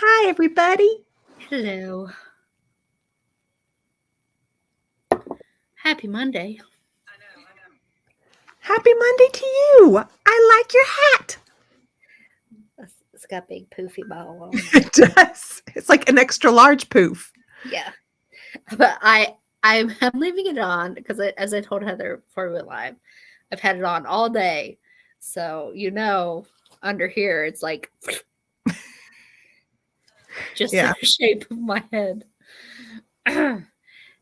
Hi, everybody. Hello. Happy Monday. Happy Monday to you. I like your hat. It's got big poofy ball on it. It does. It's like an extra large poof. Yeah. But I'm leaving it on because as I told Heather before we went live, I've had it on all day. So under here it's like just Yeah. the shape of my head. and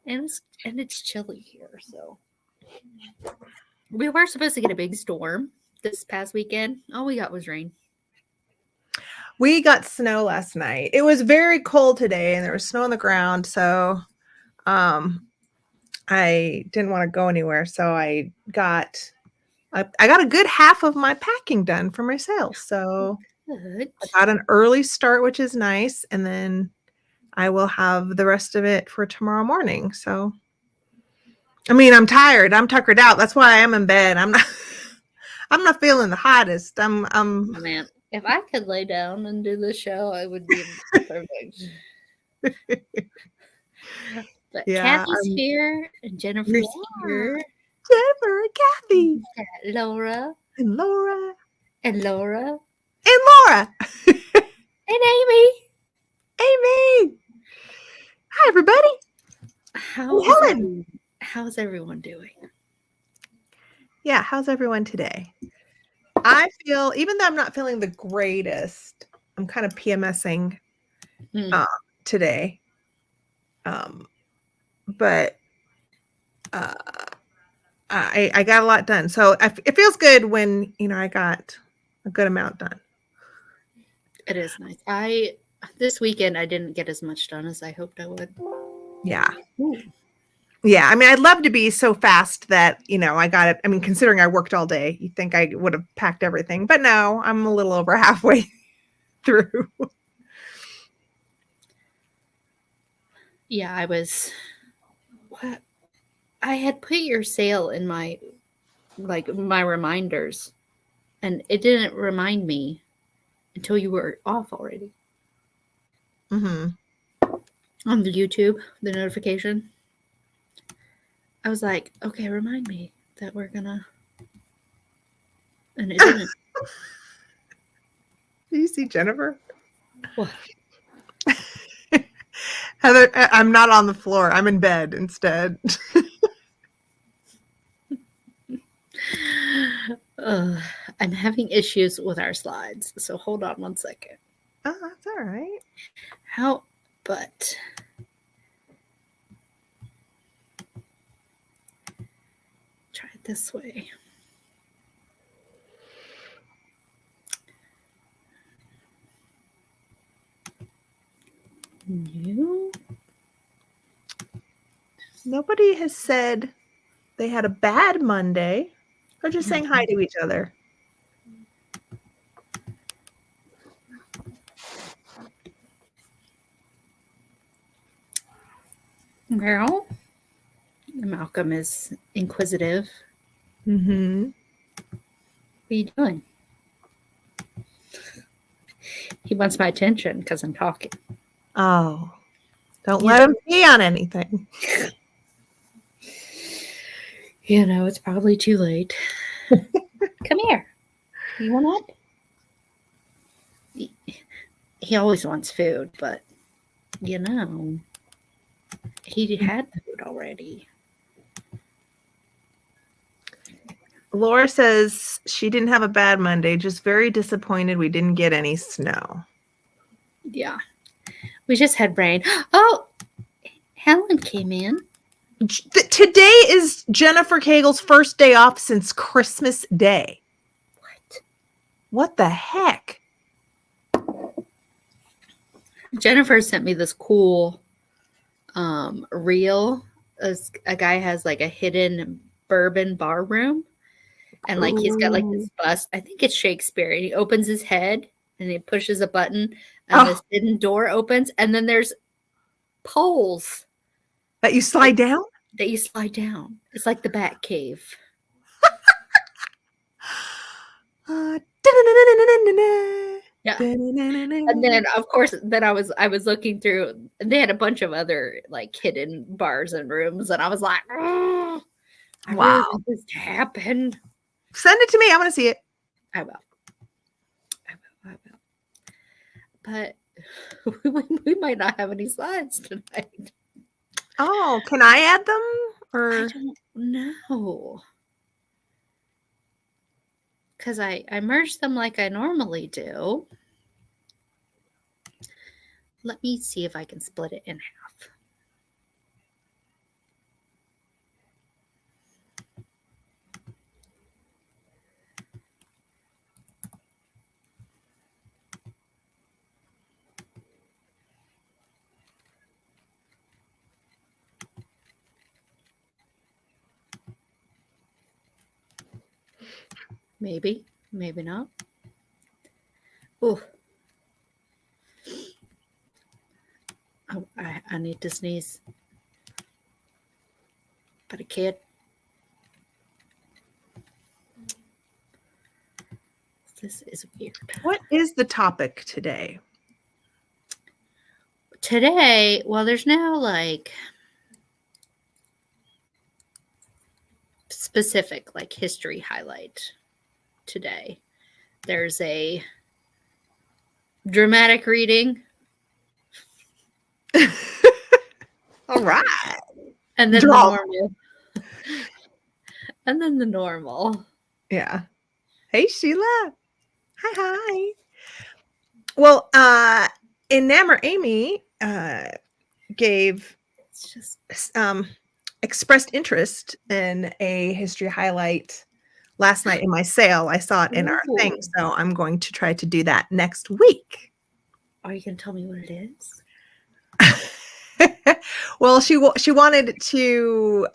it's chilly here, so we were supposed to get a big storm this past weekend. All we got was rain. We got snow last night. It was very cold today and there was snow on the ground, so I didn't want to go anywhere. So I got a good half of my packing done for my sales. So Good. I got an early start, which is nice, and then I will have the rest of it for tomorrow morning. So I mean, I'm tired. I'm tuckered out. That's why I am in bed. I'm not feeling the hottest. Oh, man, if I could lay down and do the show, it would be perfect. But Yeah, Kathy's here and Jennifer's here. Jennifer and Kathy. And Laura. And Laura. And Laura. And Laura. And Amy. Amy. Hi, everybody. How's everyone doing? Yeah, how's everyone today? I feel, even though I'm not feeling the greatest, I'm kind of PMSing today. But I got a lot done. So it feels good when, I got a good amount done. It is nice. This weekend, I didn't get as much done as I hoped I would. Yeah. Ooh. Yeah. I mean, I'd love to be so fast that, I got it. I mean, considering I worked all day, you'd think I would have packed everything, but no, I'm a little over halfway through. Yeah, I had put your sale in my reminders, and it didn't remind me until you were off already. Mm-hmm. On the YouTube, the notification. I was like, okay, remind me that we're gonna, and it didn't. Do you see Jennifer? What? Heather, I'm not on the floor. I'm in bed instead. I'm having issues with our slides, so hold on one second. Oh, that's all right. But try it this way. Nobody has said they had a bad Monday. They're just saying hi to each other. Well, Malcolm is inquisitive. Mm-hmm. What are you doing? He wants my attention because I'm talking. Oh, don't let him pee on anything. It's probably too late. Come here. You want up? He always wants food, but he had food already. Laura says she didn't have a bad Monday, just very disappointed we didn't get any snow. Yeah. We just had rain. Oh, Helen came in. Today is Jennifer Cagle's first day off since Christmas Day. What the heck? Jennifer sent me this cool reel. A guy has like a hidden bourbon bar room, and like he's got like this bust. I think it's Shakespeare. And he opens his head and he pushes a button, and this hidden door opens, and then there's poles that you slide down. It's like the Bat Cave. Yeah. And then of course then I was looking through and they had a bunch of other like hidden bars and rooms and I was like, oh, I really Wow. want this to happen. Send it to me. I want to see it. I will. I will. But we might not have any slides tonight. Oh, can I add them? I Or don't know. Because I merged them like I normally do. Let me see if I can split it in half. Maybe, maybe not. Oh, I need to sneeze, but I can't. This is weird. what is the topic today? Today, well, there's no like specific like history highlight today. There's a dramatic reading. All right. And then Drama. the normal. And then the normal. Yeah. Hey, Sheila. Hi. Well, Enamor Amy gave It's just expressed interest in a history highlight last night in my sale. I saw it in our thing, so I'm going to try to do that next week. Are you going to tell me what it is? Well, she wanted to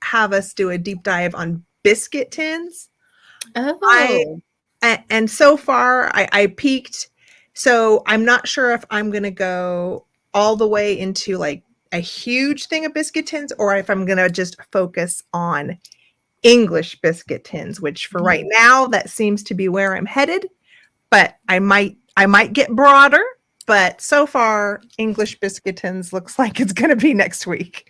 have us do a deep dive on biscuit tins. Oh. And so far I peaked. So I'm not sure if I'm going to go all the way into like a huge thing of biscuit tins or if I'm going to just focus on English biscuit tins, which for right now, that seems to be where I'm headed. But I might get broader. But so far, English biscuit tins looks like it's going to be next week.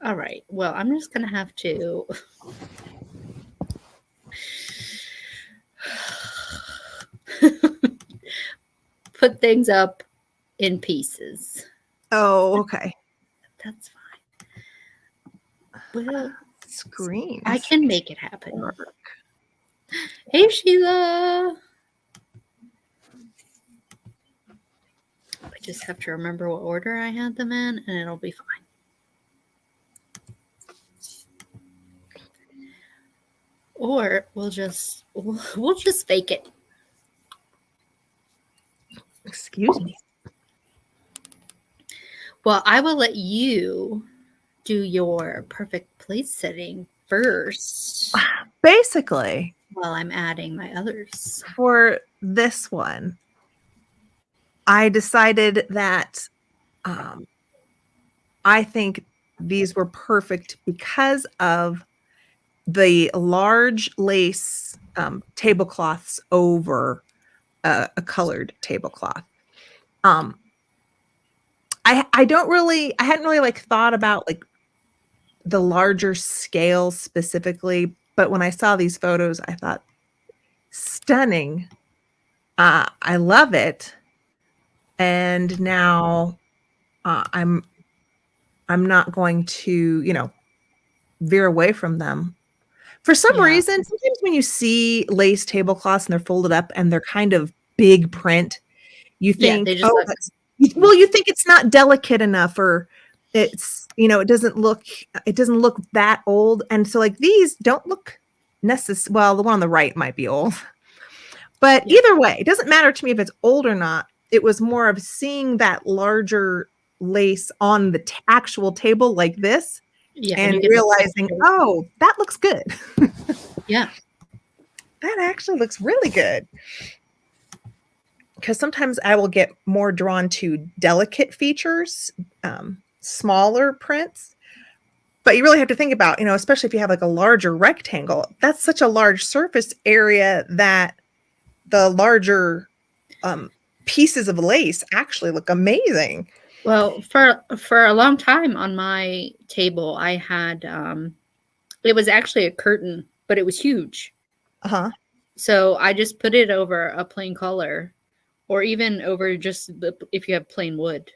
All right. Well, I'm just going to have to put things up in pieces. Oh, okay. That's fine. Well, screen. I can make it happen. Hey, Sheila. I just have to remember what order I had them in, and it'll be fine. Or we'll just fake it. Excuse me. Well, I will let you do your perfect place setting first. Basically, while I'm adding my others. For this one, I decided that I think these were perfect because of the large lace tablecloths over a colored tablecloth. I hadn't really like thought about like the larger scale specifically, but when I saw these photos, I thought stunning. I love it. And now I'm not going to, veer away from them. For some reason, sometimes when you see lace tablecloths and they're folded up and they're kind of big print, you think, you think it's not delicate enough, or it's, it doesn't look that old. And so like these don't look necessary. Well, the one on the right might be old, but either way, it doesn't matter to me if it's old or not. It was more of seeing that larger lace on the actual table like this. Yeah, and realizing, oh, that looks good. Yeah. That actually looks really good. Because sometimes I will get more drawn to delicate features, smaller prints. But you really have to think about, especially if you have like a larger rectangle, that's such a large surface area that the larger pieces of lace actually look amazing. Well, for a long time on my table, I had it was actually a curtain, but it was huge. Uh-huh. So I just put it over a plain color, or even over just if you have plain wood.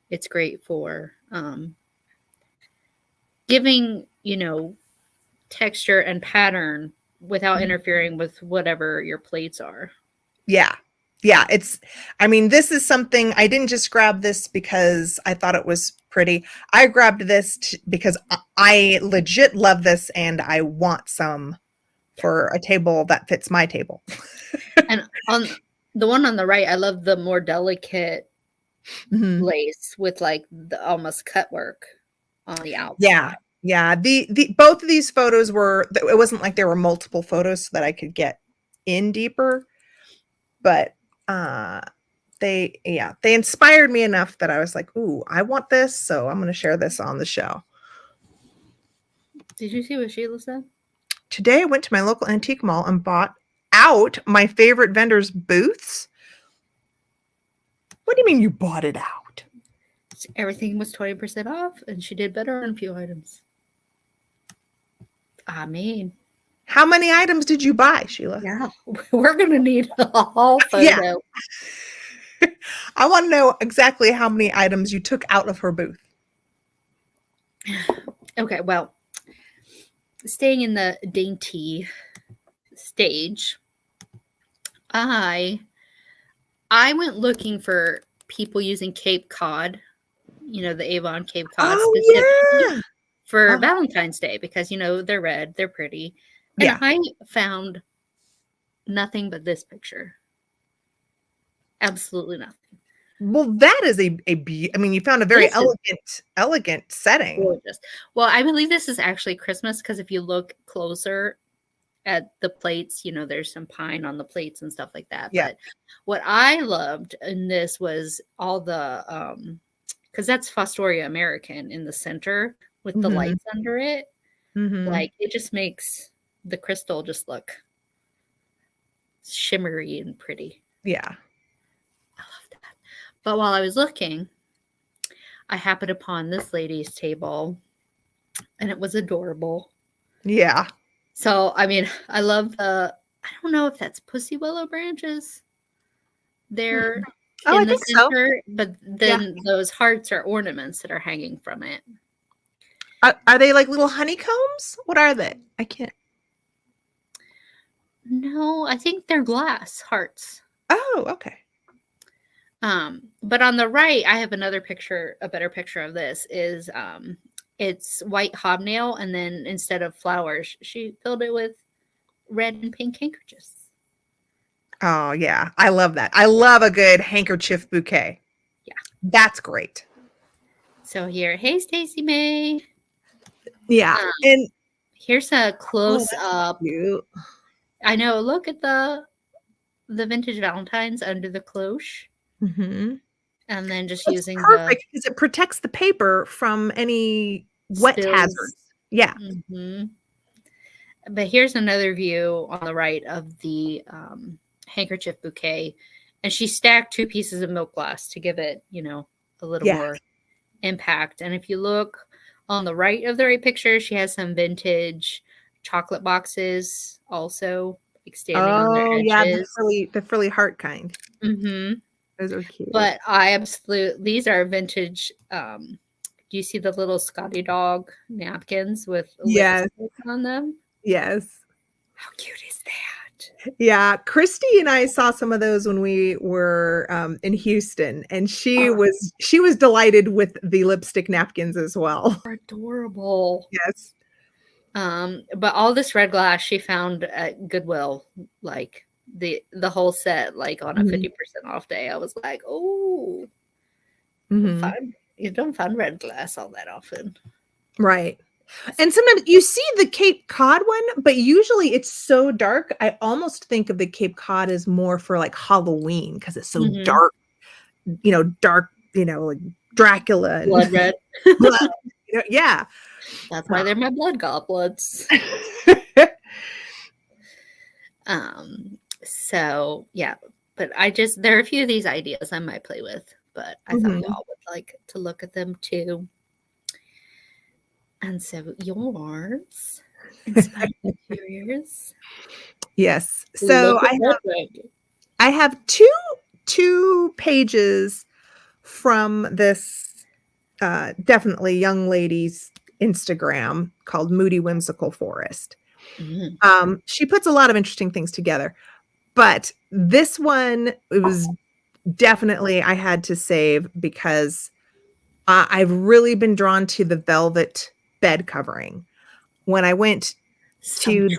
It's great for giving, texture and pattern without interfering with whatever your plates are. Yeah. This is something I didn't just grab this because I thought it was pretty. I grabbed this because I legit love this and I want some for a table that fits my table. And on the one on the right, I love the more delicate lace with like the almost cut work on the outside. Yeah. The both of these photos it wasn't like there were multiple photos so that I could get in deeper, but they inspired me enough that I was like, ooh, I want this, so I'm going to share this on the show. Did you see what Sheila said? Today I went to my local antique mall and bought out my favorite vendors' booths. What do you mean you bought it out? Everything was 20% off, and she did better on a few items. I mean, how many items did you buy, Sheila? Yeah, we're going to need a whole photo. Yeah. I want to know exactly how many items you took out of her booth. Okay, well, staying in the dainty stage, I went looking for people using Cape Cod, the Avon Cape Cod specifically for Valentine's Day because, they're red, they're pretty. And I found nothing but this picture. Absolutely nothing. Well, that is you found a very elegant setting. Gorgeous. Well, I believe this is actually Christmas because if you look closer at the plates, there's some pine on the plates and stuff like that. Yeah. But what I loved in this was all the, because that's Fostoria American in the center with the lights under it. Like it just makes the crystal just look shimmery and pretty. Yeah. I love that. But while I was looking, I happened upon this lady's table and it was adorable. Yeah. So, I love I don't know if that's pussy willow branches. They're in the center, but then those hearts are ornaments that are hanging from it. Are they like little honeycombs? What are they? I can't. No, I think they're glass hearts. Oh, okay. But on the right, I have another picture, a better picture of this is it's white hobnail, and then instead of flowers, she filled it with red and pink handkerchiefs. Oh, yeah. I love that. I love a good handkerchief bouquet. Yeah. That's great. So here, hey, Stacey May. Yeah. And here's a close-up. Cute. I know. Look at the vintage Valentines under the cloche. And then just using perfect because it protects the paper from any wet hazards. Yeah. But here's another view on the right of the handkerchief bouquet, and she stacked 2 pieces of milk glass to give it, a little more impact. And if you look on the right of the right picture, she has some vintage chocolate boxes also standing on their edges. Yeah, the frilly heart kind. Those are cute. But these are vintage. Do you see the little Scotty dog napkins with lipstick on them? Yes. How cute is that? Yeah, Christy and I saw some of those when we were in Houston, and she was delighted with the lipstick napkins as well. They're adorable. Yes. But all this red glass she found at Goodwill, like the whole set, like on a 50% off day. I was like, oh, you don't find red glass all that often. Right. And sometimes you see the Cape Cod one, but usually it's so dark. I almost think of the Cape Cod as more for like Halloween because it's so dark, dark, like Dracula. Blood red. Blood, yeah. That's why they're my blood goblets. So yeah, but there are a few of these ideas I might play with, but I thought Mhm. y'all would like to look at them too. And so yours, inspired interiors. Yes. Look So at that thing. I have two pages from this definitely young lady's Instagram called Moody Whimsical Forest. Mm. She puts a lot of interesting things together, but this one, it was definitely I had to save because I've really been drawn to the velvet bed covering. When I went to Sumptuous.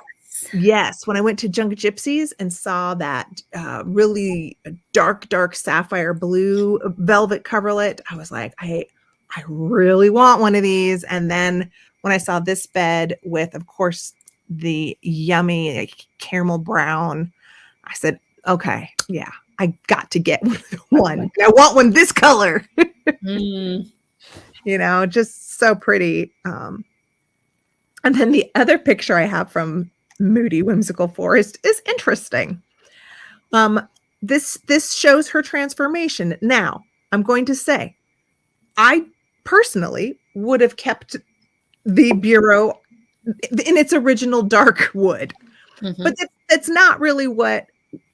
Yes, when I went to Junk Gypsies and saw that really dark sapphire blue velvet coverlet, I was like, I really want one of these. And then when I saw this bed with, of course, the yummy caramel brown, I said, okay, yeah, I got to get one. And I want one this color. Mm. Just so pretty. And then the other picture I have from Moody Whimsical Forest is interesting. This shows her transformation. Now, I'm going to say, I personally would have kept the bureau in its original dark wood, Mm-hmm. but that's not really what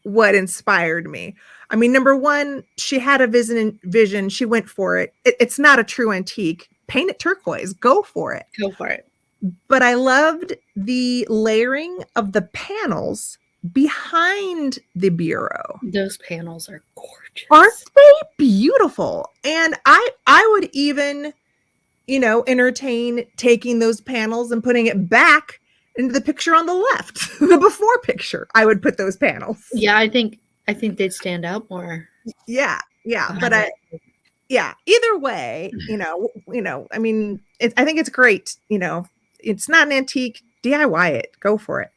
inspired me. I mean, number one, she had a vision. She went for it. It's not a true antique. Paint it turquoise. Go for it. Go for it. But I loved the layering of the panels behind the bureau. Those panels are gorgeous. Aren't they beautiful? And I would even, entertain taking those panels and putting it back into the picture on the left, the before picture. I would put those panels. Yeah, I think they'd stand out more. Yeah. But either way, I mean, I think it's great. It's not an antique. DIY it. Go for it.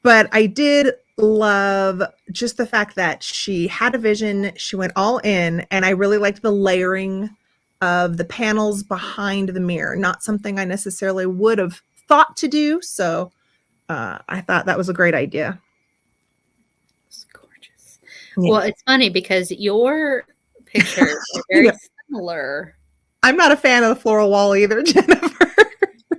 But I did love just the fact that she had a vision. She went all in, and I really liked the layering of the panels behind the mirror. Not something I necessarily would have thought to do. So I thought that was a great idea. It's gorgeous. Yeah. Well, it's funny because your pictures are very similar. I'm not a fan of the floral wall either, Jennifer.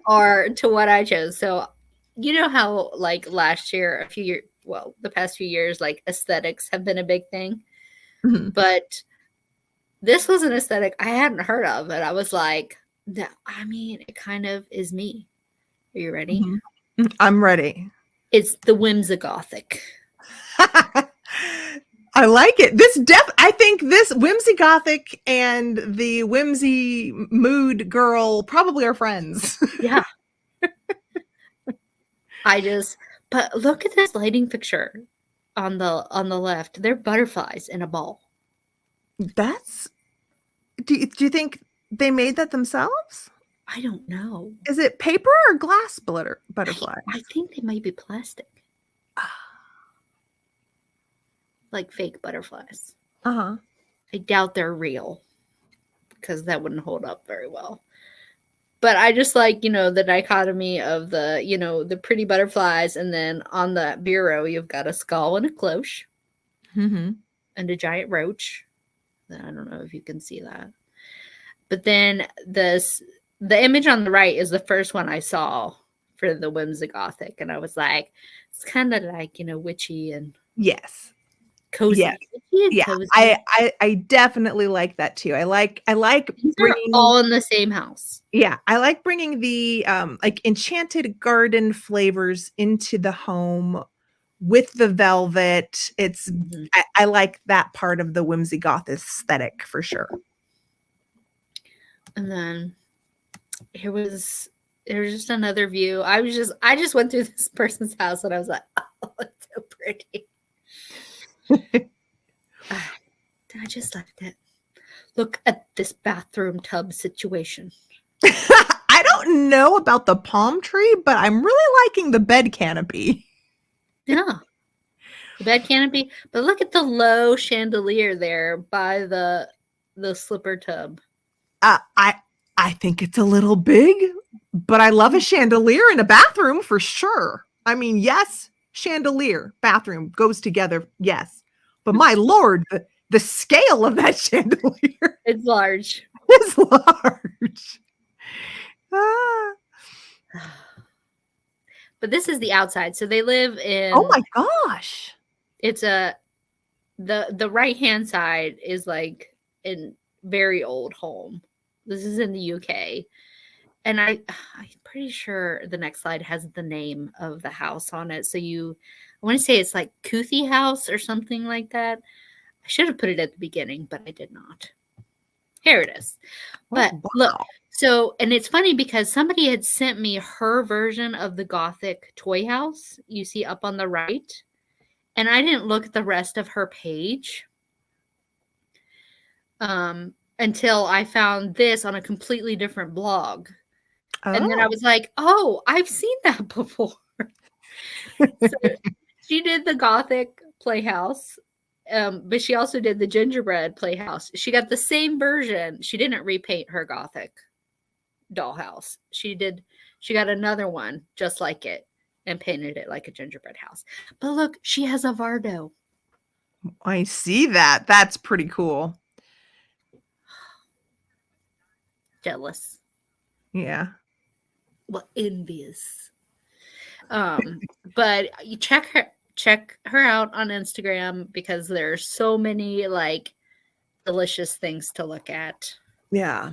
Or to what I chose. So you know how like last year, the past few years, like aesthetics have been a big thing. Mm-hmm. But this was an aesthetic I hadn't heard of. And I was like, it kind of is me. Are you ready? Mm-hmm. I'm ready. It's the whimsigothic. I like it. I think this whimsy gothic and the whimsy mood girl probably are friends. Yeah. But look at this lighting picture on the left. They're butterflies in a ball. Do you think they made that themselves? I don't know. Is it paper or glass butterfly? I think they might be plastic. Like fake butterflies. Uh-huh. I doubt they're real because that wouldn't hold up very well. But I just like, the dichotomy of the pretty butterflies, and then on the bureau, you've got a skull and a cloche Mm-hmm. and a giant roach. I don't know if you can see that. But then the image on the right is the first one I saw for the whimsigothic, and I was like, it's kind of like, witchy and Yes. cozy. Yeah. Cozy. I definitely like that too. I like These are all in the same house. Yeah, I like bringing the like enchanted garden flavors into the home with the velvet. It's I like that part of the whimsy goth aesthetic for sure. And then there's just another view. I just went through this person's house and I was like, oh, it's so pretty. I just left it. Look at this bathroom tub situation. I don't know about the palm tree, but I'm really liking the bed canopy. Yeah. The bed canopy. But look at the low chandelier there by the slipper tub. I think it's a little big, but I love a chandelier in a bathroom for sure. I mean, yes, chandelier bathroom goes together. Yes. But my Lord, the scale of that chandelier It's large. is large. Ah. But this is the outside. So they live in, Oh my gosh. it's the right-hand side is like a very old home. This is in the UK. And I'm pretty sure the next slide has the name of the house on it. So I want to say it's like Kuthi House or something like that. I should have put it at the beginning, but I did not. Here it is. But wow. Look, so, and it's funny because somebody had sent me her version of the Gothic toy house you see up on the right. And I didn't look at the rest of her page until I found this on a completely different blog. And then I was like, oh, I've seen that before. So she did the Gothic Playhouse, but she also did the Gingerbread Playhouse. She got the same version. She didn't repaint her Gothic dollhouse. She got another one just like it and painted it like a gingerbread house. But look, she has a Vardo. I see that. That's pretty cool. Jealous. Yeah. Well, envious. But you check her out on Instagram because there's so many like delicious things to look at. Yeah.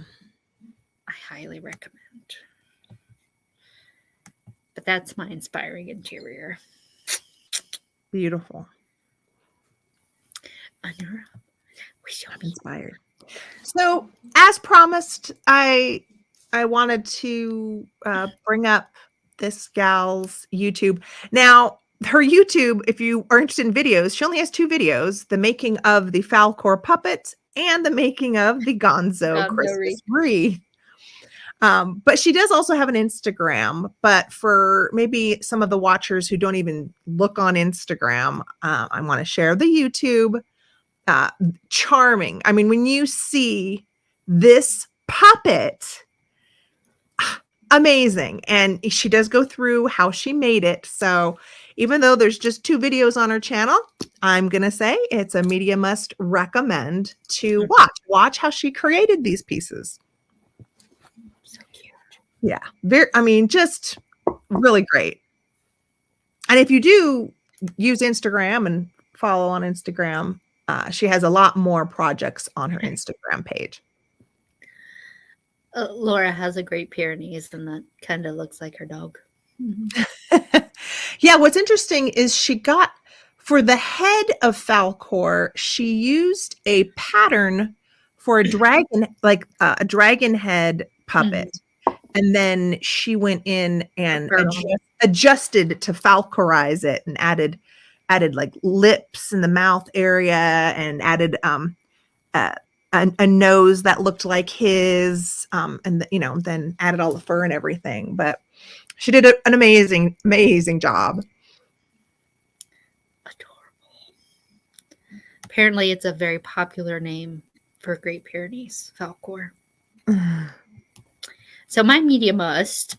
I highly recommend. But that's my inspiring interior. Beautiful. I'm inspired. So, as promised, I wanted to bring up this gal's YouTube. Now, her YouTube, if you are interested in videos, she only has 2 videos: the making of the Falcor puppet and the making of the Gonzo Christmas wreath. But she does also have an Instagram. But for maybe some of the watchers who don't even look on Instagram, I want to share the YouTube. Charming. I mean, when you see this puppet, amazing. And she does go through how she made it. So even though there's just 2 videos on her channel, I'm going to say it's a media must recommend to watch how she created these pieces. So cute. Yeah. Just really great. And if you do use Instagram and follow on Instagram, she has a lot more projects on her Instagram page. Laura has a Great Pyrenees, and that kind of looks like her dog. Mm-hmm. Yeah, what's interesting is she got, for the head of Falcor, she used a pattern for a dragon, like a dragon head puppet. Mm-hmm. And then she went in and adjusted to Falcorize it and added like lips in the mouth area and added a nose that looked like his, and then added all the fur and everything. But she did an amazing job. Adorable. Apparently, it's a very popular name for Great Pyrenees, Falcor. So my media must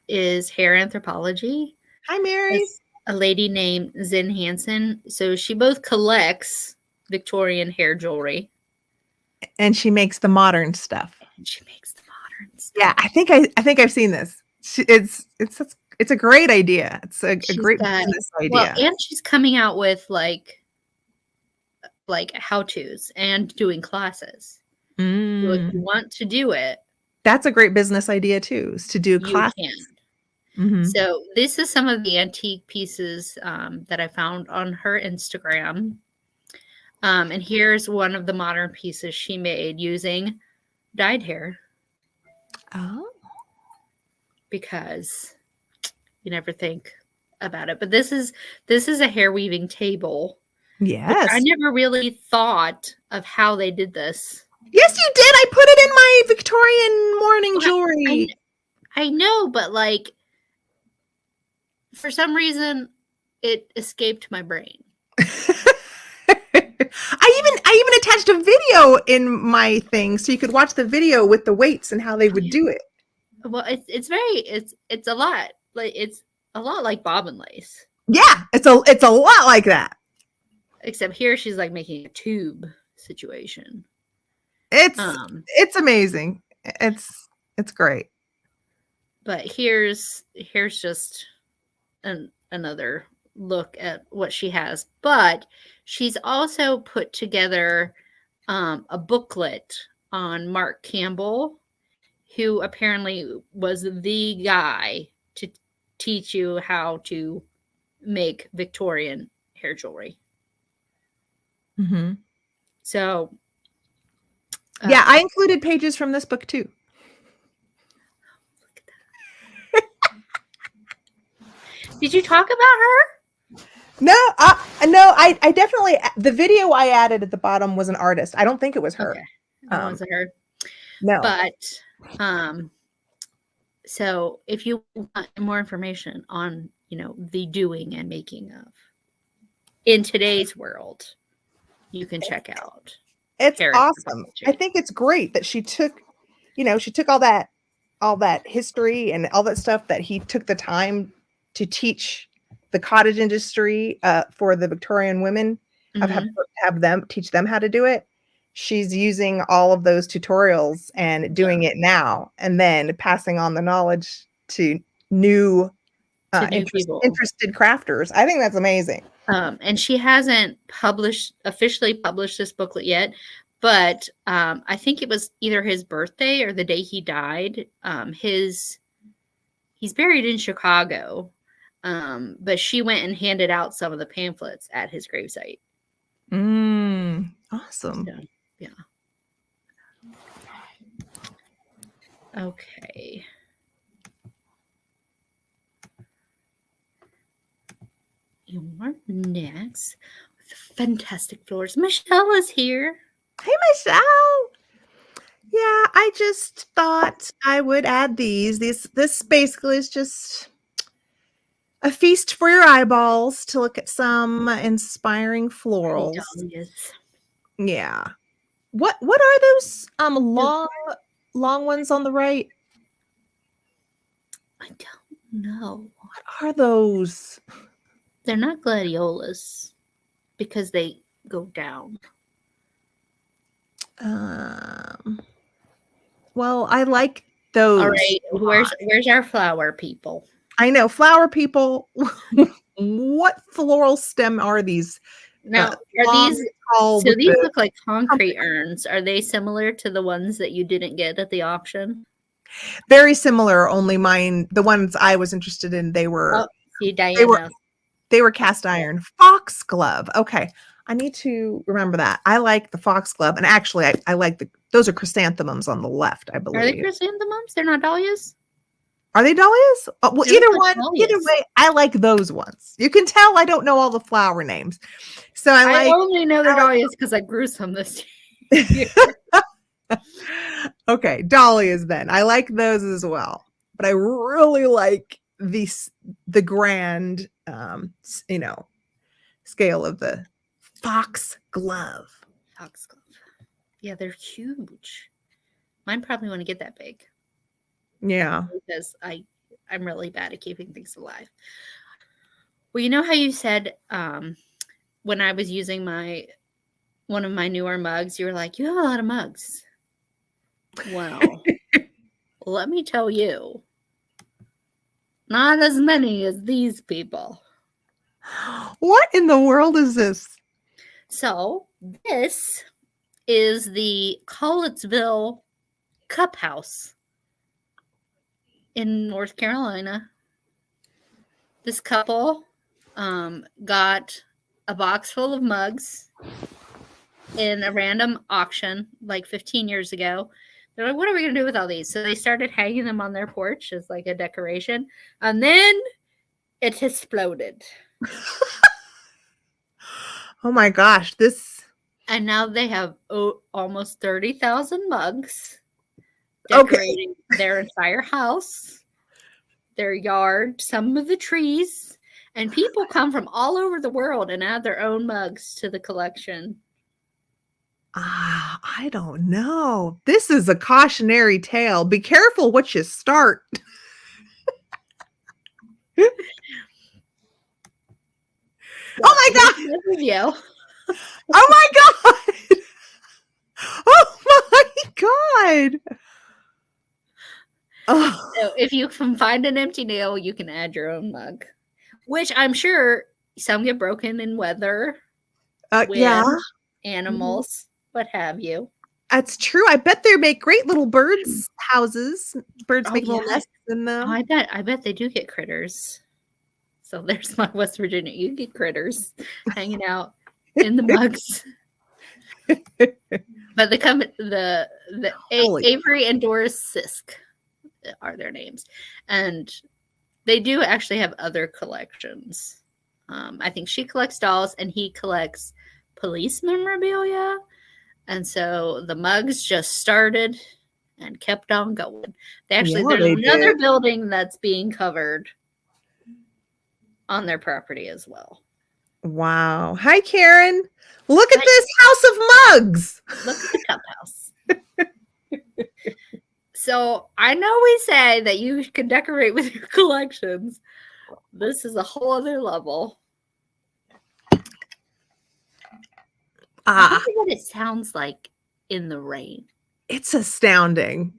is hair anthropology. Hi, Mary. It's a lady named Zin Hansen. So she both collects Victorian hair jewelry, and she makes the modern stuff. Yeah, I think I've seen this. It's a great idea. It's a great business idea. Well, and she's coming out with like how-tos and doing classes. So if you want to do it, that's a great business idea too, is to do classes. Mm-hmm. So this is some of the antique pieces that I found on her Instagram. And here's one of the modern pieces she made using dyed hair. Oh. Because you never think about it. But this is a hair weaving table. Yes. I never really thought of how they did this. Yes, you did. I put it in my Victorian morning jewelry. I know, but like for some reason it escaped my brain. I even attached a video in my thing so you could watch the video with the weights and how they would do it. Well, it's a lot. Like it's a lot like bobbin lace. Yeah, it's a lot like that. Except here she's like making a tube situation. It's amazing. It's great. But here's just another look at what she has. But she's also put together a booklet on Mark Campbell, who apparently was the guy to teach you how to make Victorian hair jewelry. Mm-hmm. So, yeah, I included pages from this book too. Did you talk about her? No, I definitely, the video I added at the bottom was an artist. I don't think it was her. Okay. It wasn't her. No. But so if you want more information on, the doing and making of in today's world, you can check out. It's awesome. I think it's great that she took all that history and all that stuff, that he took the time to teach the cottage industry for the Victorian women, have them teach them how to do it. She's using all of those tutorials and doing it now, and then passing on the knowledge to new interested crafters. I think that's amazing. And she hasn't officially published this booklet yet, but I think it was either his birthday or the day he died. He's buried in Chicago, but she went and handed out some of the pamphlets at his gravesite. Awesome. So, yeah. Okay. You're next with fantastic floors. Michelle is here. Hey, Michelle. Yeah, I just thought I would add these. This basically is just a feast for your eyeballs to look at some inspiring florals. Yeah. What are those long ones on the right? I don't know. What are those? They're not gladiolas because they go down. Well, I like those. All right, where's our flower people? I know, flower people. What floral stem are these? Now, are these so these look like concrete urns. Are they similar to the ones that you didn't get at the auction? Very similar, only the ones I was interested in, they were cast iron. Foxglove. Okay. I need to remember that. I like the foxglove, and actually I like those are chrysanthemums on the left, I believe. Are they chrysanthemums? They're not dahlias? Are they dahlias? Well, either way, I like those ones. You can tell I don't know all the flower names. So I only know they're dahlias because I grew some this year. Okay, dahlias then. I like those as well. But I really like the grand scale of the foxglove. Foxglove. Yeah, they're huge. Mine probably want to get that big. Yeah. Because I'm really bad at keeping things alive. Well, you know how you said when I was using one of my newer mugs, you were like, you have a lot of mugs. Well, let me tell you, not as many as these people. What in the world is this? So this is the Collettsville Cup House in North Carolina. This couple got a box full of mugs in a random auction like 15 years ago. They're like, what are we going to do with all these? So they started hanging them on their porch as like a decoration. And then it exploded. Oh my gosh. And now they have almost 30,000 mugs decorating their entire house, their yard, some of the trees. And people come from all over the world and add their own mugs to the collection. I don't know. This is a cautionary tale. Be careful what you start. Oh my God. The video. Oh my God. Oh my God. Oh, So if you can find an empty nail, you can add your own mug, which I'm sure some get broken in weather, yeah, wind, animals, what have you. that's true. I bet they make great little birds houses. Birds Oh, make little yeah. nests in Oh, them. I bet they do get critters. So there's my West Virginia. You get critters hanging out in the mugs. But the Avery and Doris Sisk are their names, and they do actually have other collections. I think she collects dolls, and he collects police memorabilia. And so the mugs just started and kept on going. There's another building that's being covered on their property as well. Wow. Hi, Karen. Look at this house of mugs. Look at the cup house. So I know we say that you can decorate with your collections. This is a whole other level. I wonder what it sounds like in the rain. It's astounding.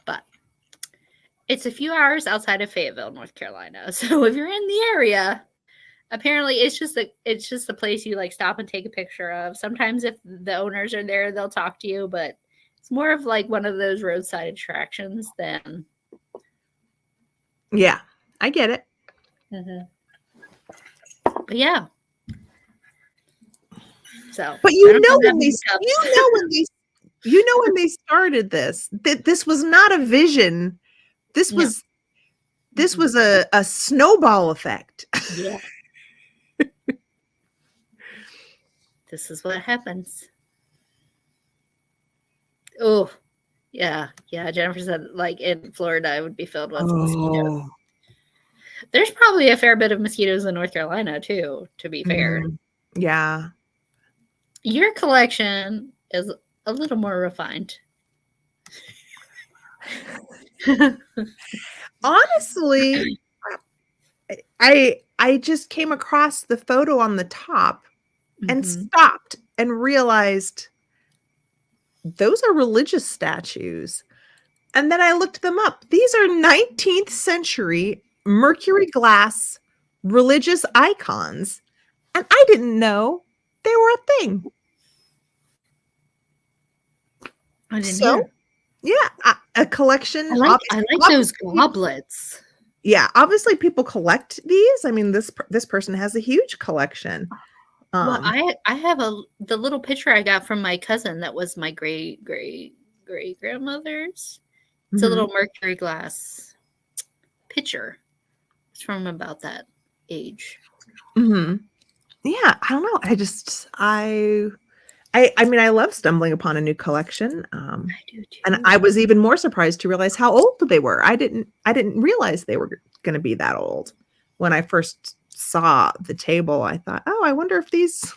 But it's a few hours outside of Fayetteville, North Carolina. So if you're in the area, apparently it's just a place you like stop and take a picture of. Sometimes if the owners are there, they'll talk to you, but it's more of like one of those roadside attractions than. Yeah, I get it. Mm-hmm. But yeah. So, but when they started this, this was not a vision. This was a snowball effect. Yeah. This is what happens. Oh, yeah. Yeah. Jennifer said, like, in Florida, it would be filled with mosquitoes. There's probably a fair bit of mosquitoes in North Carolina, too, to be fair. Yeah. Your collection is a little more refined. Honestly, I just came across the photo on the top and stopped and realized those are religious statues. And then I looked them up. These are 19th century mercury glass religious icons. And I didn't know they were a thing. I didn't know. Yeah, a collection. I like those goblets. Yeah, obviously people collect these. I mean, this person has a huge collection. Well, I have the little picture I got from my cousin that was my great grandmother's. It's a little mercury glass picture. It's from about that age. Yeah, I don't know. I mean, I love stumbling upon a new collection. I do too. And I was even more surprised to realize how old they were. I didn't realize they were going to be that old. When I first saw the table, I thought, oh, I wonder if these,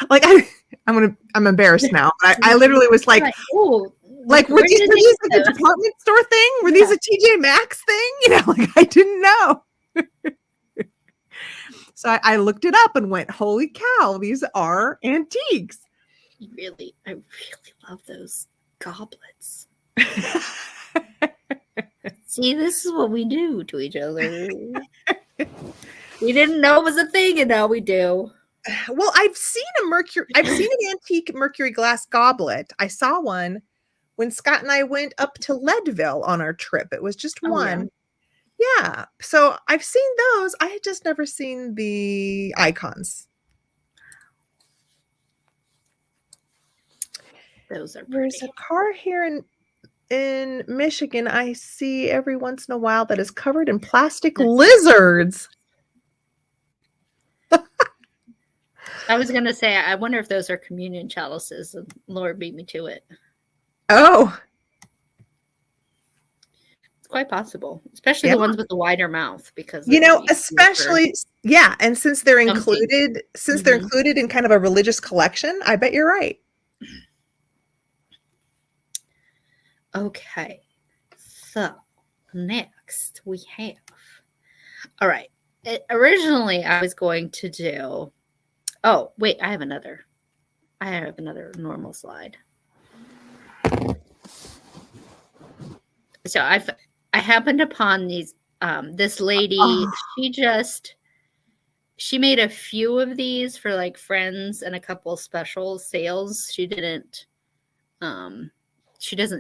like, I'm embarrassed now. I literally was like, oh, like, were these like a department store thing? Were these a TJ Maxx thing? You know, like, I didn't know. So I looked it up and went, holy cow, these are antiques. I really love those goblets. See, this is what we do to each other. We didn't know it was a thing, and now we do. Well, I've seen an antique mercury glass goblet. I saw one when Scott and I went up to Leadville on our trip. It was just one. Yeah. So I've seen those. I had just never seen the icons. Those are pretty. There's a car here in Michigan I see every once in a while that is covered in plastic lizards. I was going to say, I wonder if those are communion chalices, and Lord beat me to it. Oh. It's quite possible, especially the ones with the wider mouth, because especially and since they're included, they're included in kind of a religious collection, I bet you're right. Okay, So, next we have. All right. Originally, I was going to do. Oh, wait, I have another normal slide. So I happened upon this lady. She made a few of these for like friends and a couple special sales. She doesn't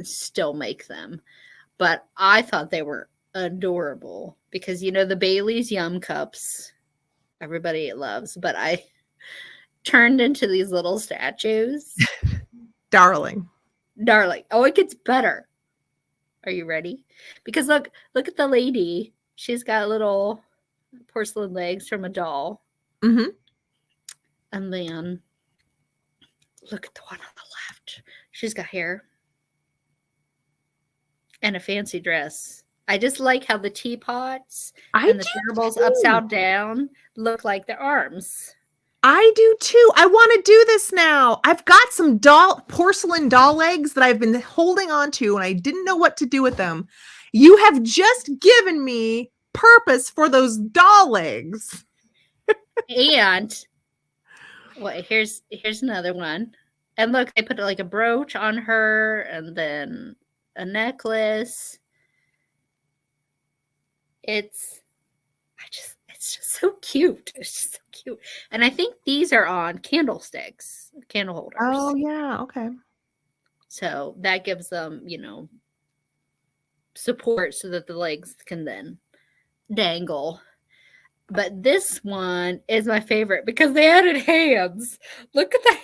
still make them, but I thought they were adorable because the Bailey's Yum cups everybody loves, but I turned into these little statues. Darling. Oh, it gets better. Are you ready? Because look at the lady. She's got little porcelain legs from a doll. Mm-hmm. And then look at the one on the left. She's got hair and a fancy dress. I just like how the teapots and the gerbils upside down look like their arms. I do too. I want to do this now. I've got some porcelain doll legs that I've been holding on to and I didn't know what to do with them. You have just given me purpose for those doll legs. And here's another one. And look, they put like a brooch on her and then a necklace. It's just so cute. It's just so cute. And I think these are on candlesticks, candle holders. Oh, yeah. Okay. So that gives them, support so that the legs can then dangle. But this one is my favorite because they added hands. Look at that.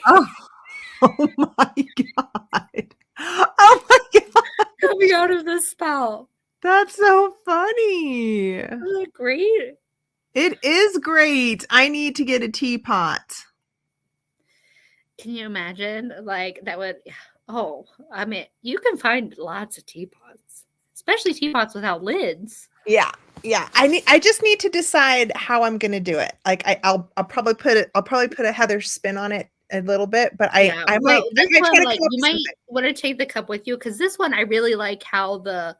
Oh my God. Oh my God. Coming out of the spout. That's so funny. Isn't that great? It is great. I need to get a teapot. Can you imagine? Like that would, I mean, you can find lots of teapots, especially teapots without lids. Yeah. I just need to decide how I'm going to do it. Like I'll probably put a Heather spin on it a little bit, but you might want to take the cup with you because this one I really like how the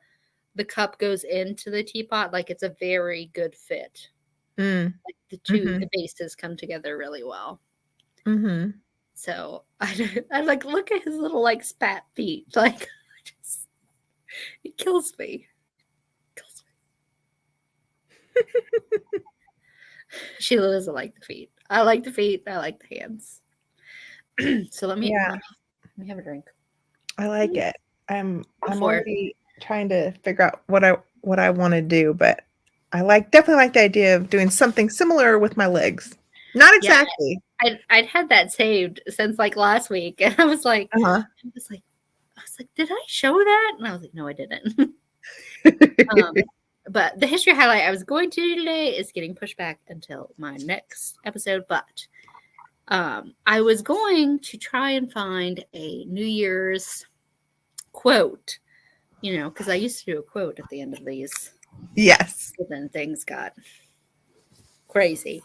cup goes into the teapot. Like it's a very good fit. Like the bases come together really well. Mm-hmm. So I like look at his little like spat feet. Like it kills me. Sheila doesn't like the feet. I like the feet. I like the hands. So let me have a drink. I like it. I'm already trying to figure out what I want to do, but I definitely like the idea of doing something similar with my legs. Not exactly. Yeah, I'd had that saved since like last week, and I was like, did I show that? And I was like, no, I didn't. But the history highlight I was going to do today is getting pushed back until my next episode. But I was going to try and find a New Year's quote, because I used to do a quote at the end of these. Yes. But then things got crazy.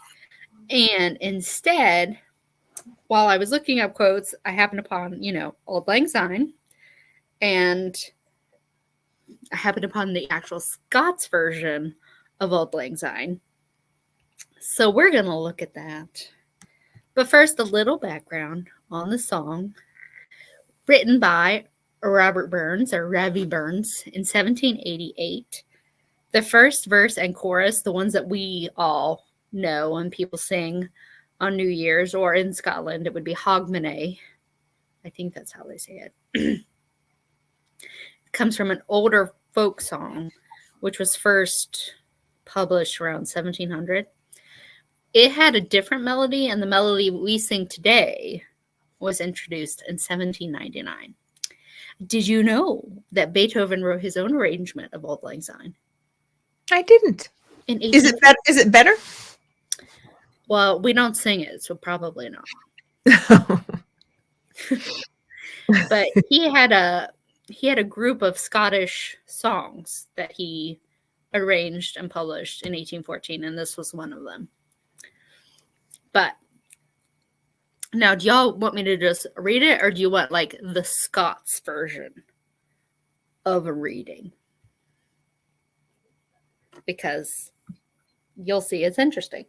And instead, while I was looking up quotes, I happened upon, Auld Lang Syne. And I happened upon the actual Scots version of Auld Lang Syne. So we're going to look at that. But first, a little background on the song. Written by Robert Burns, or Ravi Burns, in 1788. The first verse and chorus, the ones that we all know and people sing on New Year's, or in Scotland, it would be Hogmanay. I think that's how they say it. Comes from an older folk song, which was first published around 1700. It had a different melody, and the melody we sing today was introduced in 1799. Did you know that Beethoven wrote his own arrangement of Auld Lang Syne? I didn't. Is it better? Well, we don't sing it, so probably not. But he had a group of Scottish songs that he arranged and published in 1814, and this was one of them. But now, do y'all want me to just read it, or do you want like the Scots version of a reading? because you'll see it's interesting.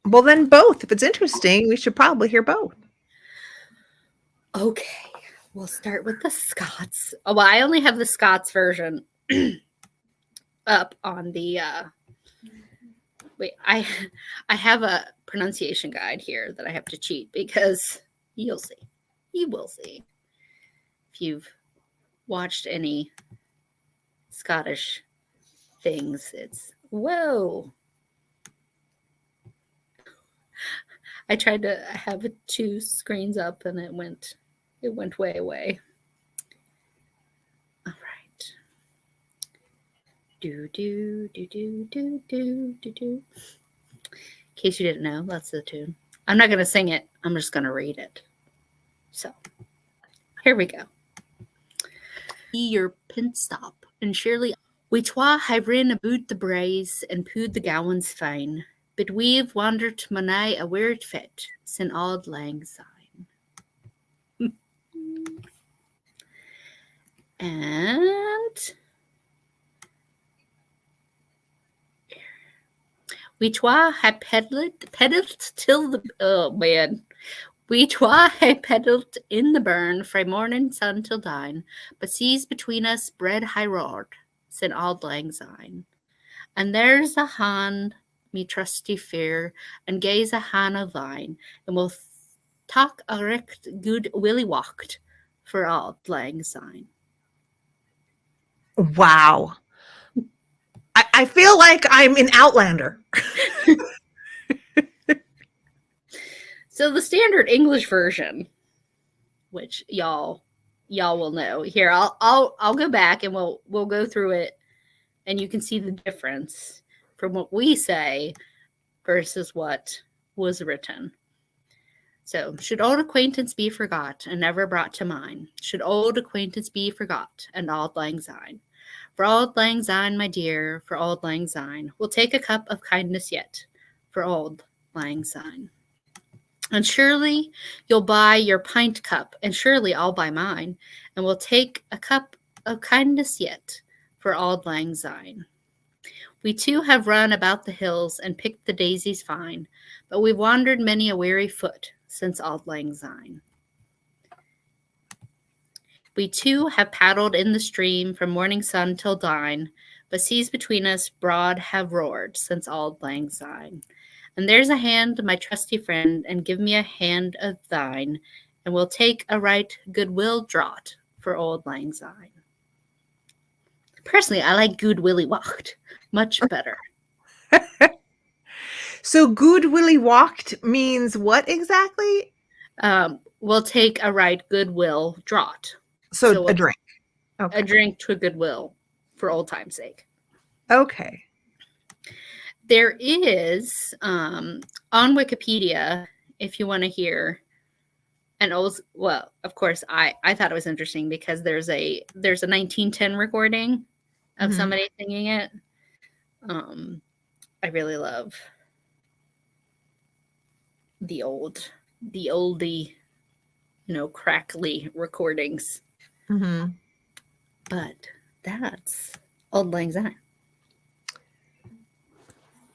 Well, then both. If it's interesting, we should probably hear both. Okay, we'll start with the Scots. Oh, well, I only have the Scots version up on the wait, I have a pronunciation guide here that I have to cheat because you'll see. You will see. If you've watched any Scottish things, it's whoa. I tried to have 2 screens up and it went way away. All right. Do. In case you didn't know, that's the tune. I'm not gonna sing it, I'm just gonna read it. So here we go. Your pin stop, and surely we twa have rin aboot the braes and pooed the gowans fine. But we've wandered many a weird fit, sin auld lang syne. And we twa hae pedaled till the we twa hae pedaled in the burn frae morning sun till dine, but seas between us bred high roared, sin auld lang syne. And there's a hand, me trusty fear, and gaze a hand of thine, and we'll talk a richt good willy walked for auld lang syne. Wow. I feel like I'm in Outlander. So the standard English version, which y'all will know. Here, I'll go back and we'll go through it, and you can see the difference from what we say versus what was written. So, should old acquaintance be forgot and never brought to mind? Should old acquaintance be forgot and auld lang syne? For auld lang syne, my dear, for auld lang syne, we'll take a cup of kindness yet, for auld lang syne. And surely you'll buy your pint cup, and surely I'll buy mine, and we'll take a cup of kindness yet, for auld lang syne. We too have run about the hills and picked the daisies fine, but we've wandered many a weary foot since auld lang syne. We too have paddled in the stream from morning sun till dine, but seas between us broad have roared since auld lang syne. And there's a hand, my trusty friend, and give me a hand of thine, and we'll take a right goodwill draught for auld lang syne. Personally, I like good willy walked much better. So good willy walked means what exactly? We'll take a right goodwill draught. So a drink. Okay. A drink to goodwill for old time's sake. Okay. There is on Wikipedia, if you want to hear an old, well, of course, I thought it was interesting because there's a 1910 recording of somebody singing it. I really love the oldie, crackly recordings. But that's auld lang syne.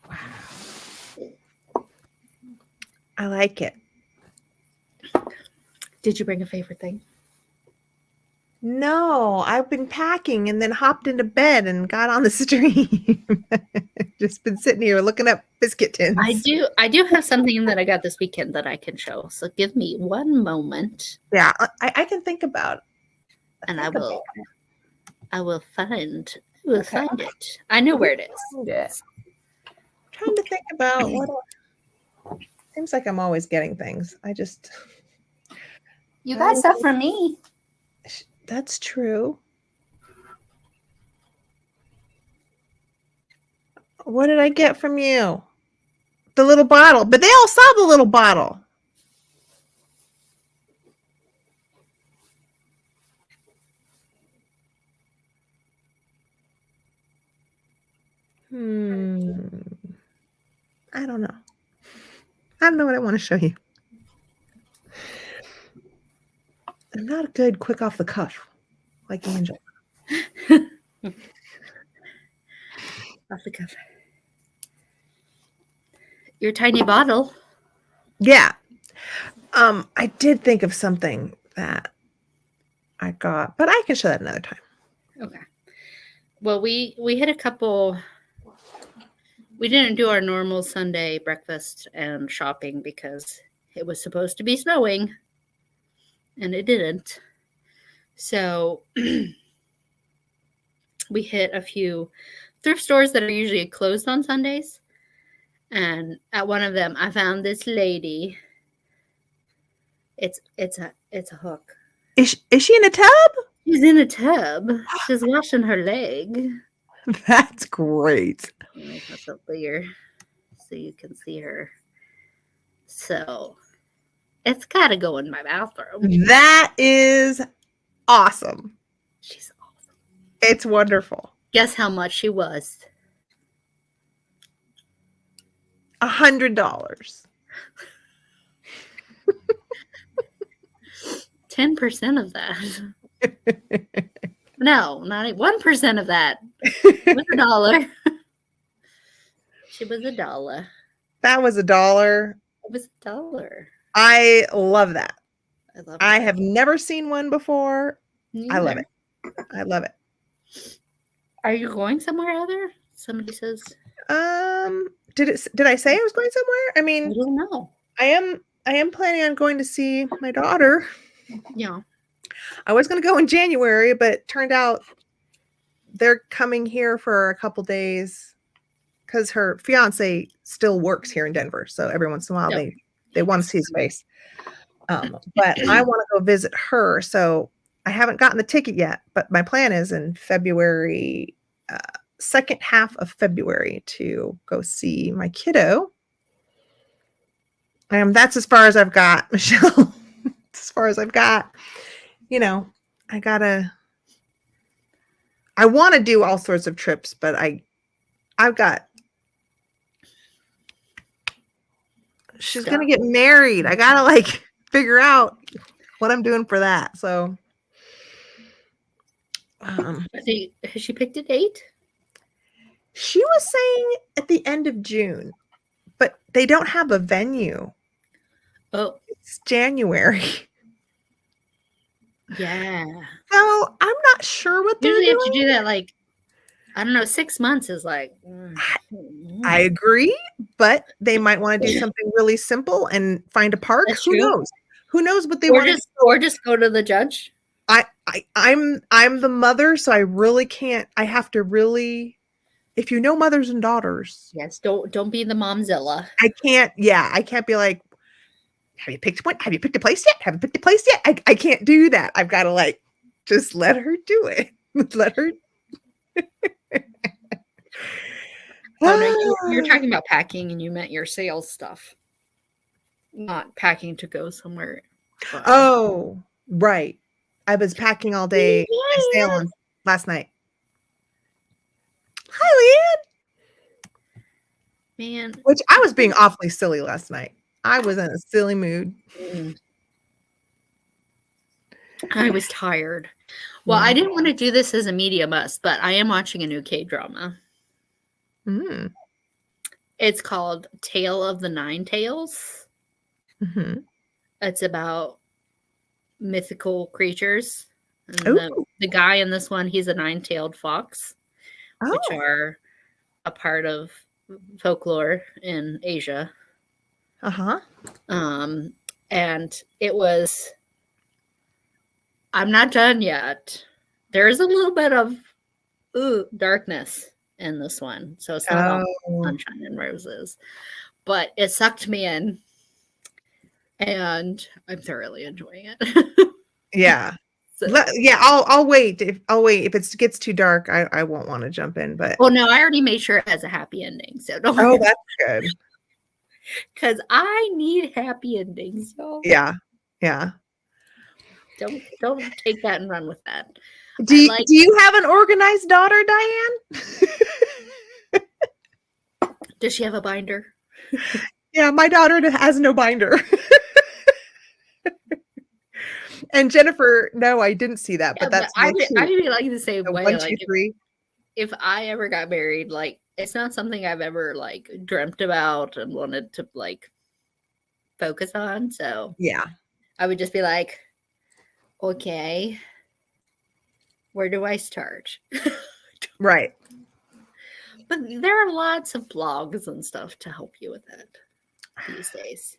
Wow. I like it. Did you bring a favorite thing? No, I've been packing and then hopped into bed and got on the stream. Just been sitting here looking up biscuit tins. I do have something that I got this weekend that I can show. So give me one moment. Yeah, I can think about it. I will find it. I know where it is. I'm trying to think about what seems like I'm always getting things. You got stuff from me. That's true. What did I get from you? The little bottle, but they all saw the little bottle. I don't know. I don't know what I want to show you. I'm not good quick off the cuff like Angel. Off the cuff. Your tiny bottle. Yeah. I did think of something that I got, but I can show that another time. Okay. Well, we hit a couple. We didn't do our normal Sunday breakfast and shopping because it was supposed to be snowing, and it didn't. So we hit a few thrift stores that are usually closed on Sundays. And at one of them, I found this lady. It's a hook. Is she in a tub? She's in a tub. She's washing her leg. That's great. Let me put up bigger so you can see her. So it's gotta go in my bathroom. That is awesome. She's awesome. It's wonderful. Guess how much she was? $100. 10% of that. No, not 1% of that. It was $1. She was $1. That was $1. It was $1. I love that. I love. I have never seen one before. I love it. I love it. Are you going somewhere, Heather? Somebody says. Did I say I was going somewhere? I mean, I don't know. I am planning on going to see my daughter. Yeah. I was going to go in January, but it turned out they're coming here for a couple days because her fiance still works here in Denver. So every once in a while they want to see his face. But I want to go visit her. So I haven't gotten the ticket yet, but my plan is in February, second half of February to go see my kiddo. That's as far as I've got, Michelle. As far as I've got, I want to do all sorts of trips, but she's going to get married. I got to figure out what I'm doing for that. So, Has she picked a date? She was saying at the end of June, but they don't have a venue. Oh, it's January. Yeah. So I'm not sure what they're usually doing. Have to do that I don't know, 6 months is I agree, but they might want to do something really simple and find a park. That's Who true. knows? Who knows what they want to do? Or just go to the judge. I'm the mother, so I really can't. I have to really, if you know mothers and daughters. Yes, don't be the momzilla. I can't. Yeah, I can't be like, have you picked one? Have you picked a place yet? Haven't picked a place yet? I can't do that. I've got to just let her do it. Let her. Oh, no, you're talking about packing, and you meant your sales stuff, not packing to go somewhere. Oh, right. I was packing all day. I sailed on last night. Hi, Leanne. Man. Which I was being awfully silly last night. I was in a silly mood. I was tired. Well, I didn't want to do this as a media must, but I am watching a new K-drama. Mm. It's called Tale of the Nine Tails. Mm-hmm. It's about mythical creatures. And the guy in this one, he's a nine-tailed fox, which are a part of folklore in Asia. Uh-huh. And it was, I'm not done yet. There's a little bit of darkness in this one. So it's not all sunshine and roses. But it sucked me in. And I'm thoroughly enjoying it. Yeah. So, I'll wait. I'll wait. If it gets too dark, I won't want to jump in. But no, I already made sure it has a happy ending. So don't. Oh, that's good. Because I need happy endings, y'all. Yeah. Yeah. Don't take that and run with that. Do you have an organized daughter, Diane? Does she have a binder? Yeah, my daughter has no binder. And Jennifer, no, I didn't see that, but that's I'd be like the same way. 1, 2, 3. If I ever got married, it's not something I've ever like dreamt about and wanted to like focus on. So Yeah. I would just be like, okay, where do I start? Right. But there are lots of blogs and stuff to help you with it these days.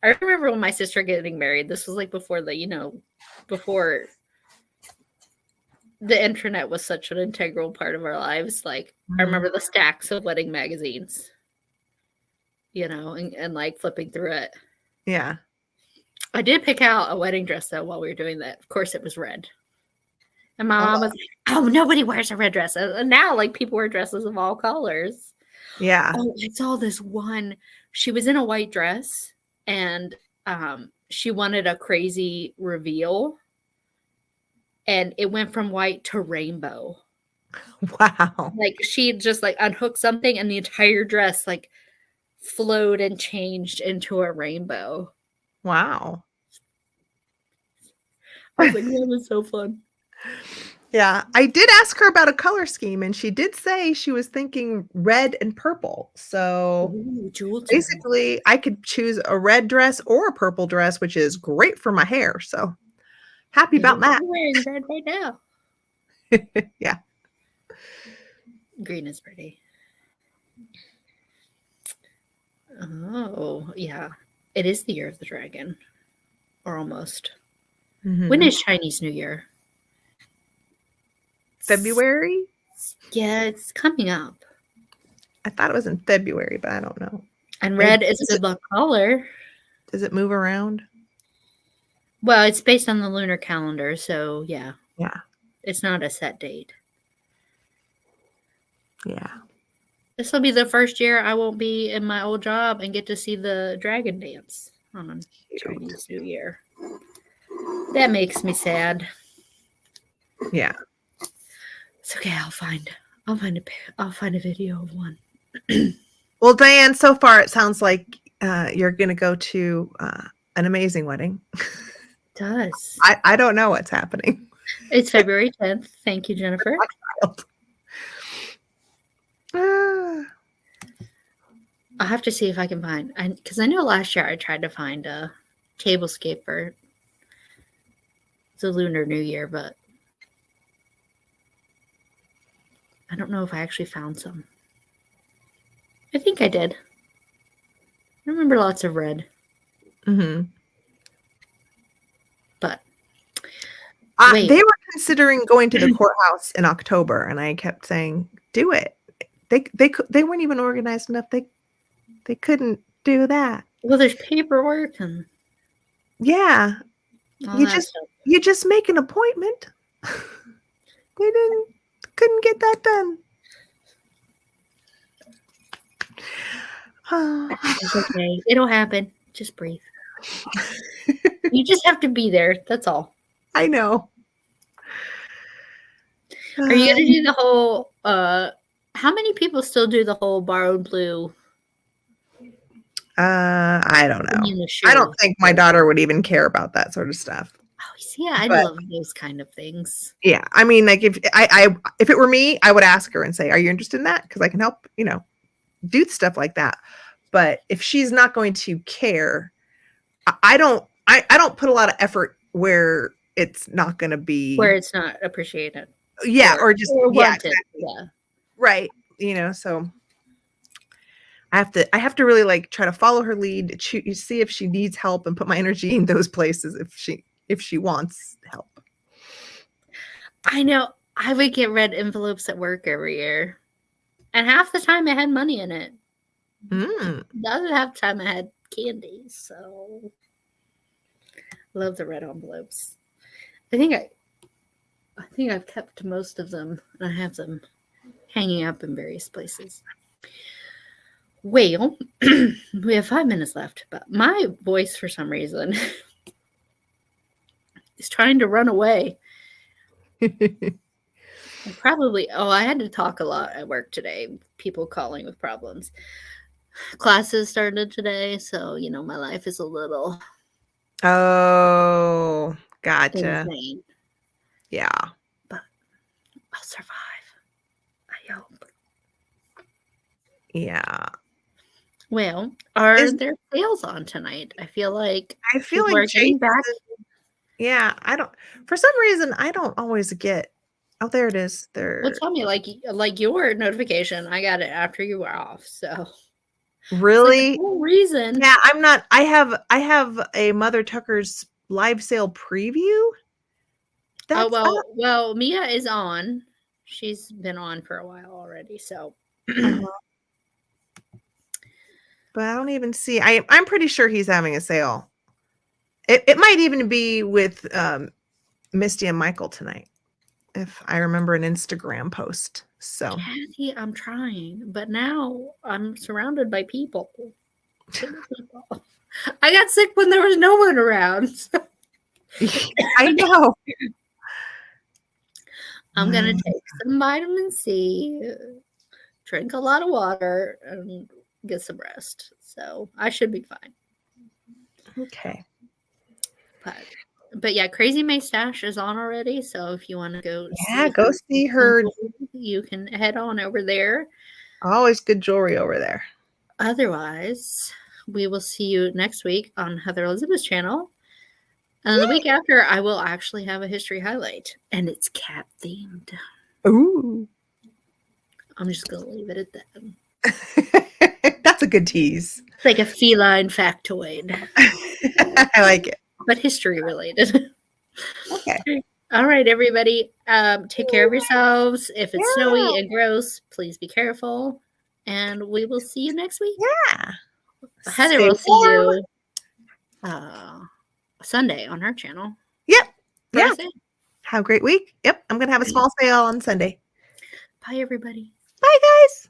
I remember when my sister getting married, this was like before before the internet was such an integral part of our lives. Like, I remember the stacks of wedding magazines, and like flipping through it. Yeah. I did pick out a wedding dress though while we were doing that. Of course, it was red. And my mom was like, "Oh, nobody wears a red dress." And now, like, people wear dresses of all colors. Yeah. Oh, I saw this one. She was in a white dress, and she wanted a crazy reveal, and it went from white to rainbow. Wow. Like, she just like unhooked something, and the entire dress like flowed and changed into a rainbow. Wow. I was like, that was so fun. Yeah. I did ask her about a color scheme, and she did say she was thinking red and purple. So Ooh, jewel tone. basically, I could choose a red dress or a purple dress, which is great for my hair. So happy about that. You're wearing red right now. Yeah. Green is pretty. Oh, yeah. It is the year of the dragon. Or almost. Mhm. When is Chinese New Year? February? Yeah, it's coming up. I thought it was in February, but I don't know. And red is a good luck color. Does it move around? Well, it's based on the lunar calendar, so yeah. Yeah. It's not a set date. Yeah. This will be the first year I won't be in my old job and get to see the dragon dance on Chinese New Year. That makes me sad. Yeah. It's okay. I'll find a video of one. Well, Diane, so far it sounds like you're going to go to an amazing wedding. It does. I don't know what's happening. It's February 10th. Thank you, Jennifer. I'll have to see if I can find, because I know last year I tried to find a tablescape for the Lunar New Year, but I don't know if I actually found some. I think I did. I remember lots of red. Mm-hmm. But they were considering going to the courthouse in October, and I kept saying, "Do it." They weren't even organized enough. They couldn't do that. Well, there's paperwork and yeah, you just make an appointment. They couldn't get that done. It's okay. It'll happen. Just breathe. You just have to be there. That's all. I know. Are you gonna do the whole? How many people still do the whole borrowed blue? I don't know. I don't think my daughter would even care about that sort of stuff. Oh, yeah, I love those kind of things. Yeah, I mean, like if it were me, I would ask her and say, "Are you interested in that? Because I can help, do stuff like that." But if she's not going to care, I don't put a lot of effort where it's not going to be where it's not appreciated. Yeah, or just wanted. Exactly. Yeah, right. So I have to really like try to follow her lead, see if she needs help, and put my energy in those places if she wants help. I know. I would get red envelopes at work every year, and half the time it had money in it. The other half the time I had candy. So love the red envelopes. I think I've kept most of them, and I have them hanging up in various places. Well, we have 5 minutes left, but my voice, for some reason, is trying to run away. I had to talk a lot at work today. People calling with problems. Classes started today, so, my life is a little... Oh, gotcha. insane. Yeah. But I'll survive. I hope. Yeah. Well, are Is there sales on tonight? I feel like I feel people like are Chase getting back. yeah, I don't for some reason I don't always get oh there it is. Well, There tell me, like your notification, I got it after you were off, so it's like the really whole reason. yeah, I'm not I have a Mother Tucker's live sale preview. Oh That's well, Mia is on. She's been on for a while already, so uh-huh. But I don't even see I'm pretty sure he's having a sale. It might even be with Misty and Michael tonight, if I remember an Instagram post. So Kathy, I'm trying, but now I'm surrounded by people. I got sick when there was no one around. So I know. I'm gonna take some vitamin C, drink a lot of water, and get some rest. So I should be fine. Okay. But yeah, Crazy May Stash is on already. So if you want to go Yeah, see go see her. you can head on over there. Always good jewelry over there. Otherwise, we will see you next week on Heather Elizabeth's channel. And the week after, I will actually have a history highlight, and it's cat themed. Ooh. I'm just gonna leave it at that. That's a good tease. It's like a feline factoid. I like it. But history related. Okay. All right, everybody. Take care of yourselves. If it's snowy and gross, please be careful. And we will see you next week. Yeah. Heather will see you Sunday on her channel. Yep. Yeah. Yeah. Have a great week. Yep. I'm going to have a small sale on Sunday. Bye, everybody. Bye, guys.